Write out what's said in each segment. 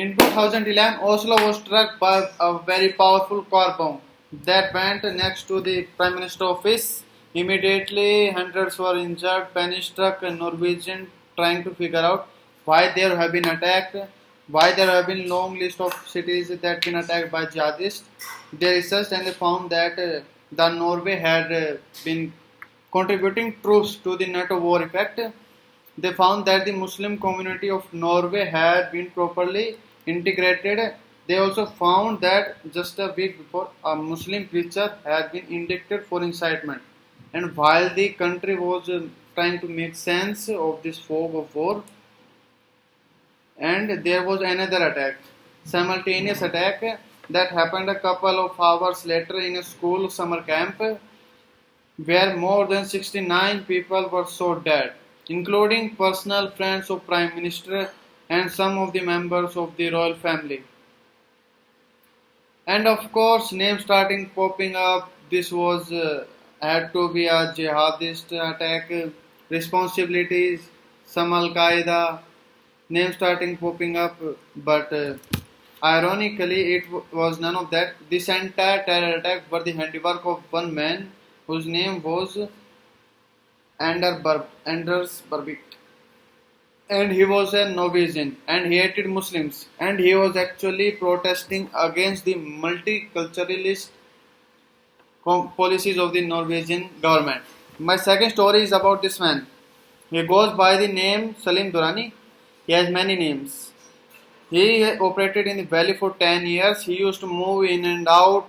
In 2011, Oslo was struck by a very powerful car bomb that went next to the Prime Minister office. Immediately, hundreds were injured. Panic struck Norwegians trying to figure out why there have been attacked, why there have been long list of cities that have been attacked by jihadists. They researched and they found that the Norway had been contributing troops to the NATO war effect. They found that the Muslim community of Norway had been properly integrated. They also found that just a week before, a Muslim preacher had been indicted for incitement. And while the country was trying to make sense of this fog of war, and there was another attack, simultaneous attack that happened a couple of hours later in a school summer camp where more than 69 people were shot dead, including personal friends of Prime Minister and some of the members of the royal family. And of course, names starting popping up. This was had to be a jihadist attack. Responsibilities, some Al Qaeda. Names starting popping up, but ironically, it was none of that. This entire terror attack were the handiwork of one man whose name was Anders Breivik, and he was a Norwegian and he hated Muslims, and he was actually protesting against the multiculturalist policies of the Norwegian government. My second story is about this man. He goes by the name Salim Durrani. He has many names. He operated in the valley for 10 years. He used to move in and out.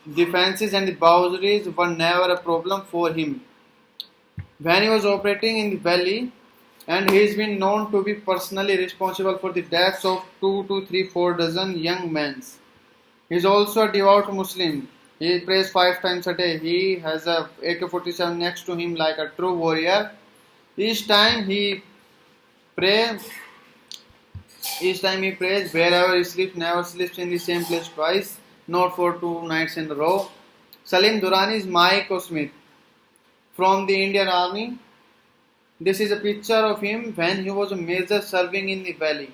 The fences and the boundaries were never a problem for him. When he was operating in the valley, and he has been known to be personally responsible for the deaths of 2 to 3, 4 dozen young men. He is also a devout Muslim. He prays 5 times a day. He has a AK-47 next to him like a true warrior. Each time he prays, wherever he sleeps, never sleeps in the same place twice, not for 2 nights in a row. Salim Durrani is Mike Smith from the Indian Army. This is a picture of him when he was a major serving in the valley.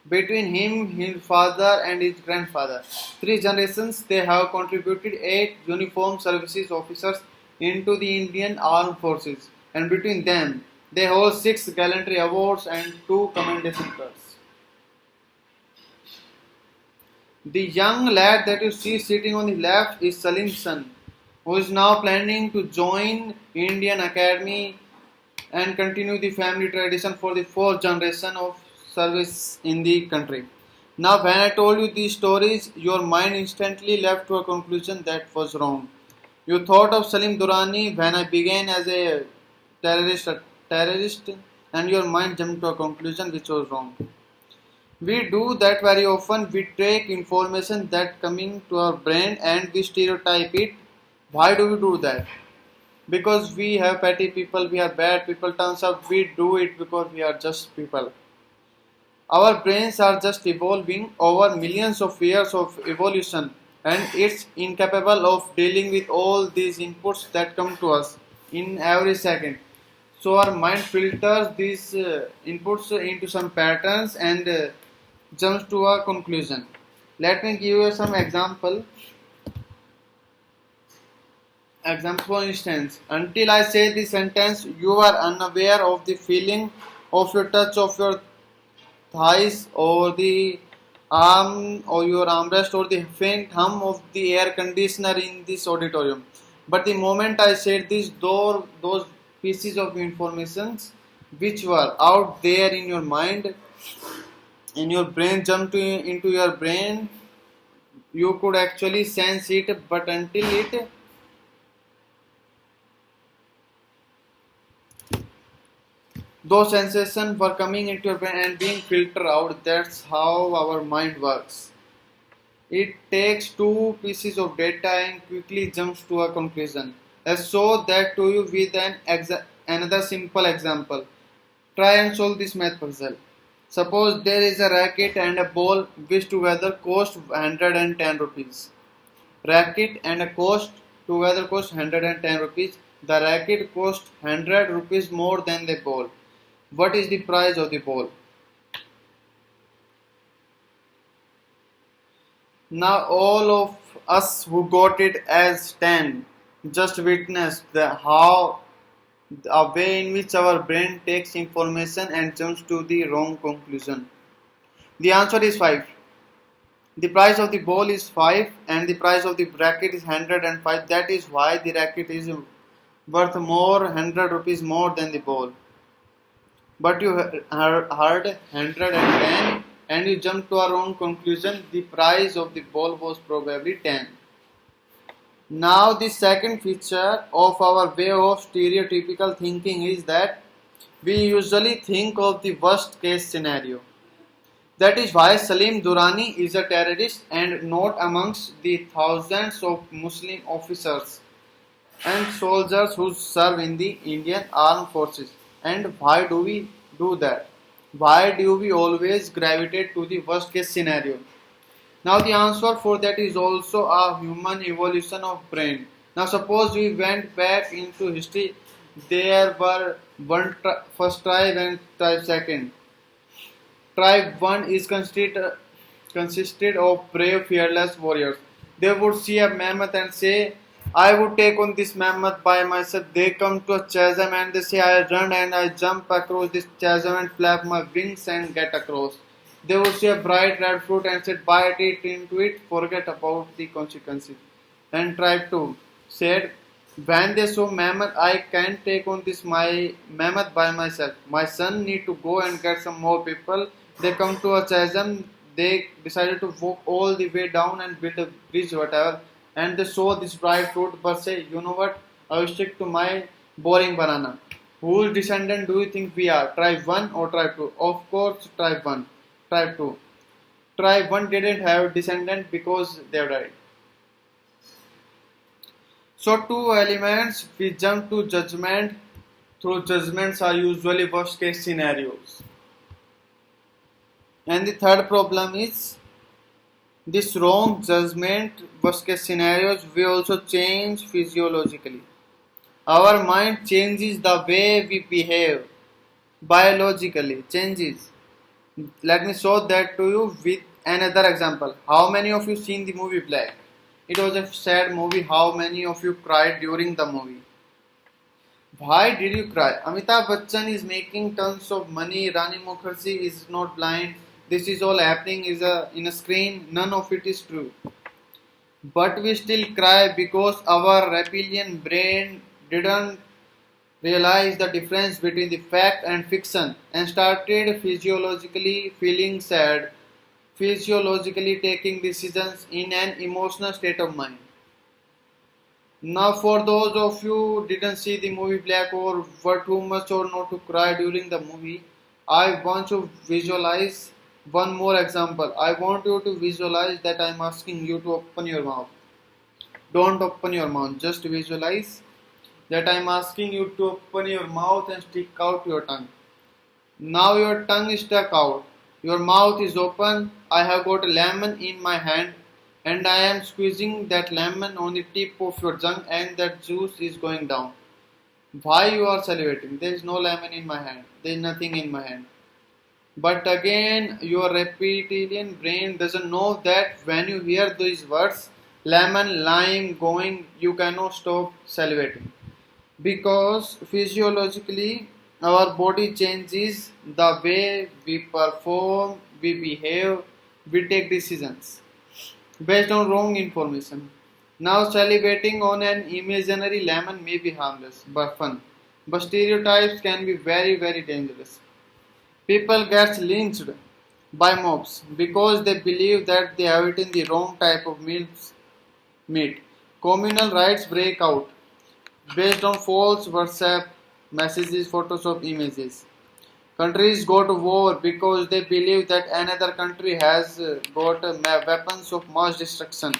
Between him, his father and his grandfather, 3 generations, they have contributed 8 uniformed services officers into the Indian Armed Forces, and between them, they hold 6 gallantry awards and 2 commendation cards. The young lad that you see sitting on the left is Salim's son, who is now planning to join Indian Academy and continue the family tradition for the 4th generation of service in the country. Now, when I told you these stories, your mind instantly left to a conclusion that was wrong. You thought of Salim Durrani when I began as a terrorist, and your mind jumped to a conclusion which was wrong. We do that very often. We take information that coming to our brain and we stereotype it. Why do we do that? Because we have petty people, we are bad people. Turns out we do it because we are just people. Our brains are just evolving over millions of years of evolution, and it's incapable of dealing with all these inputs that come to us in every second. So our mind filters these inputs into some patterns and jumps to a conclusion. Let me give you some example. For instance, until I say the sentence, you are unaware of the feeling of your touch of your thighs or the arm or your armrest or the faint hum of the air conditioner in this auditorium. But the moment I said this, those pieces of information which were out there in your mind, in your brain, jumped into your brain. You could actually sense it, but until it those sensations were coming into your brain and being filtered out. That's how our mind works. It takes 2 pieces of data and quickly jumps to a conclusion. Let's show that to you with another simple example. Try and solve this math puzzle. Suppose there is a racket and a ball which together cost 110 rupees. Racket and a cost together cost 110 rupees. The racket cost 100 rupees more than the ball. What is the price of the ball? Now all of us who got it as 10 just witnessed how a way in which our brain takes information and jumps to the wrong conclusion. The answer is 5. The price of the ball is 5 and the price of the racket is 105. That is why the racket is worth more 100 rupees more than the ball. But you heard 110 and you jumped to a wrong conclusion. The price of the ball was probably 10. Now the second feature of our way of stereotypical thinking is that we usually think of the worst case scenario. That is why Salim Durrani is a terrorist and not amongst the thousands of Muslim officers and soldiers who serve in the Indian Armed Forces. And why do we do that? Why do we always gravitate to the worst case scenario? Now the answer for that is also a human evolution of brain. Now suppose we went back into history, there were first tribe and tribe second. Tribe 1 is consisted of brave, fearless warriors. They would see a mammoth and say, I would take on this mammoth by myself. They come to a chasm and they say, I run and I jump across this chasm and flap my wings and get across. They would see a bright red fruit and said, bite it into it, forget about the consequences. And tribe 2 said, when they saw mammoth, I can't take on this my mammoth by myself. My son need to go and get some more people. They come to a chasm. They decided to walk all the way down and build a bridge, whatever. And they saw this bright fruit, but say, you know what? I will stick to my boring banana. Whose descendant do you think we are? Tribe 1 or tribe 2? Of course, tribe 1. Tribe 2. Tribe 1 didn't have descendant because they died. So two elements we jump to judgment. Through judgments are usually worst case scenarios. And the third problem is this wrong judgment worst case scenarios we also change physiologically. Our mind changes the way we behave biologically changes. Let me show that to you with another example. How many of you seen the movie Black? It was a sad movie. How many of you cried during the movie? Why did you cry? Amitabh Bachchan is making tons of money. Rani Mukherjee is not blind. This is all happening in a screen. None of it is true. But we still cry because our reptilian brain didn't realize the difference between the fact and fiction and started physiologically feeling sad, physiologically taking decisions in an emotional state of mind. Now, for those of you who didn't see the movie Black or were too much or not to cry during the movie, I want to visualize one more example. I want you to visualize that I'm asking you to open your mouth. Don't open your mouth, just visualize that I'm asking you to open your mouth and stick out your tongue. Now your tongue is stuck out. Your mouth is open. I have got a lemon in my hand and I am squeezing that lemon on the tip of your tongue and that juice is going down. Why you are salivating? There is no lemon in my hand. There is nothing in my hand. But again, your reptilian brain doesn't know that when you hear these words, lemon, lime, going, you cannot stop salivating. Because physiologically, our body changes the way we perform, we behave, we take decisions based on wrong information. Now, salivating on an imaginary lemon may be harmless but fun, but stereotypes can be very, very dangerous. People get lynched by mobs because they believe that they have eaten the wrong type of meat. Communal riots break out based on false WhatsApp messages, photos of images. Countries go to war because they believe that another country has got weapons of mass destruction.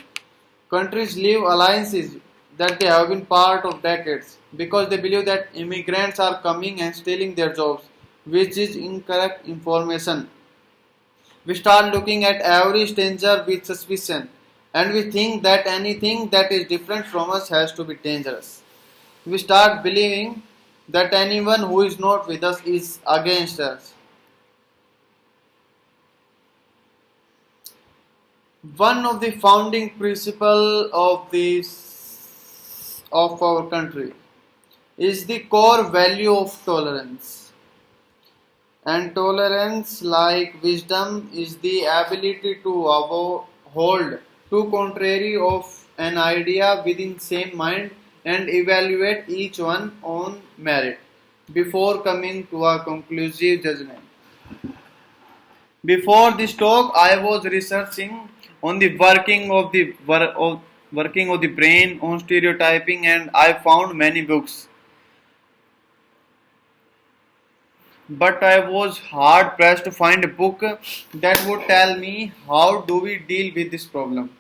Countries leave alliances that they have been part of decades because they believe that immigrants are coming and stealing their jobs, which is incorrect information. We start looking at every stranger with suspicion and we think that anything that is different from us has to be dangerous. We start believing that anyone who is not with us is against us. One of the founding principles of our country is the core value of tolerance. And tolerance, like wisdom, is the ability to hold two contrary of an idea within same mind and evaluate each one on merit before coming to a conclusive judgment. Before this talk, I was researching on the working of the brain, on stereotyping, and I found many books. But I was hard pressed to find a book that would tell me how do we deal with this problem.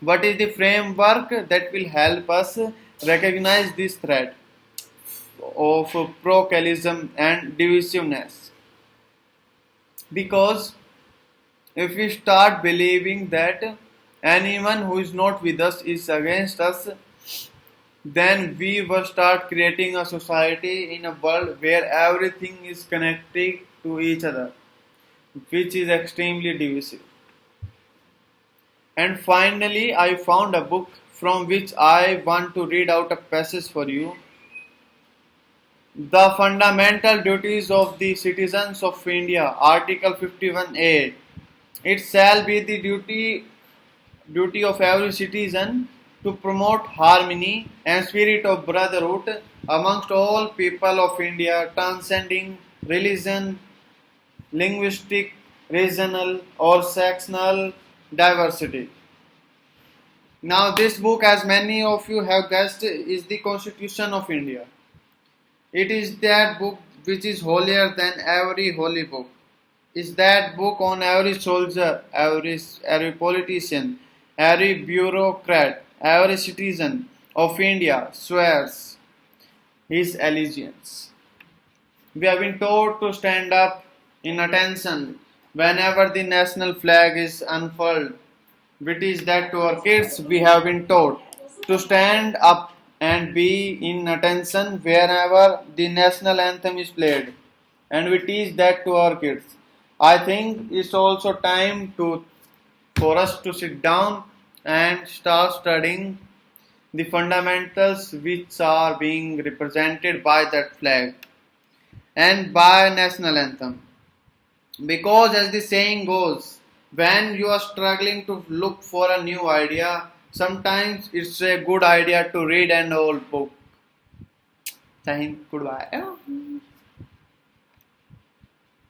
What is the framework that will help us recognize this threat of parochialism and divisiveness? Because if we start believing that anyone who is not with us is against us, then we will start creating a society in a world where everything is connected to each other, which is extremely divisive. And finally, I found a book from which I want to read out a passage for you. The Fundamental Duties of the Citizens of India, Article 51A. It shall be the duty of every citizen to promote harmony and spirit of brotherhood amongst all people of India, transcending religion, linguistic, regional, or sectional diversity. Now, this book, as many of you have guessed, is the Constitution of India. It is that book which is holier than every holy book. Is that book on every soldier, every politician, every bureaucrat, every citizen of India swears his allegiance. We have been taught to stand up in attention whenever the national flag is unfurled. Which is that to our kids we have been taught to stand up and be in attention whenever the national anthem is played. And we teach that to our kids. I think it's also time for us to sit down and start studying the fundamentals which are being represented by that flag and by national anthem. Because as the saying goes, when you are struggling to look for a new idea, sometimes it's a good idea to read an old book. Thank you. Goodbye.